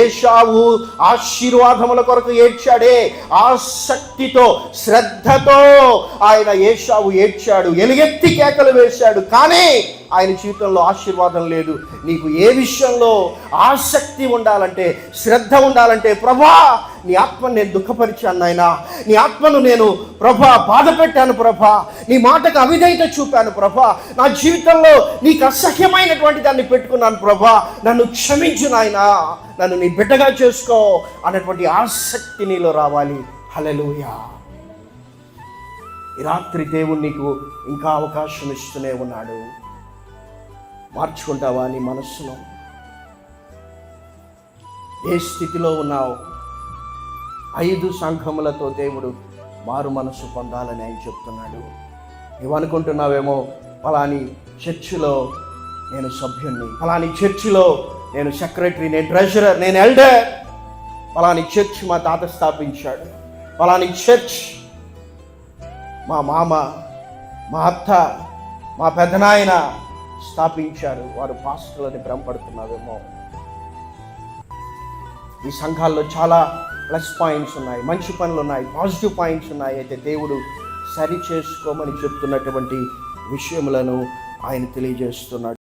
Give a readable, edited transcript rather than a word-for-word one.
ఏశావు ఆశీర్వాదముల కొరకు ఏడ్చాడే, ఆసక్తితో శ్రద్ధతో ఏశావు ఏడ్చాడు, ఎలుగెత్తి కేకలు వేశాడు. కానీ ఆయన జీవితంలో ఆశీర్వాదం లేదు. నీకు ఏ విషయంలో ఆసక్తి ఉండాలంటే, శ్రద్ధ ఉండాలంటే, ప్రభా నీ ఆత్మను నేను దుఃఖపరిచాను నాయనా, నీ ఆత్మను నేను ప్రభా బాధ పెట్టాను ప్రభా, నీ మాటకు అవిధేయత చూపాను ప్రభా, నా జీవితంలో నీకు అసహ్యమైనటువంటి దాన్ని పెట్టుకున్నాను ప్రభా, నన్ను క్షమించు నాయనా, నన్ను నీ బిడ్డగా చేసుకో అన్నటువంటి ఆసక్తి నీలో రావాలి. హల్లెలూయా. ఈ రాత్రి దేవుడు నీకు ఇంకా అవకాశం ఇస్తూనే ఉన్నాడు. మార్చుకుంటావా నీ మనస్సును? ఏ స్థితిలో ఉన్నావు? 5 సంఘములతో దేవుడు మారు మనసు పొందాలని ఆయన చెప్తున్నాడు. నువ్వనుకుంటున్నావేమో, ఫలాని చర్చిలో నేను సభ్యుణ్ణి, ఫలాని చర్చిలో నేను సెక్రటరీ, నేను ట్రెజరర్, నేను ఎల్డర్, ఫలాని చర్చ్ మా తాత స్థాపించాడు, ఫలాని చర్చ్ మా మామ, మా అత్త, మా పెదనాయన స్థాపించారు, వారు పాస్టర్లని భ్రమపడుతున్నావేమో. ఈ సంఘాల్లో చాలా ప్లస్ పాయింట్స్ ఉన్నాయి, మంచి పనులు ఉన్నాయి, పాజిటివ్ పాయింట్స్ ఉన్నాయి. అయితే దేవుడు సరి చేసుకోమని చెప్తున్నటువంటి విషయములను ఆయన తెలియజేస్తున్నాడు.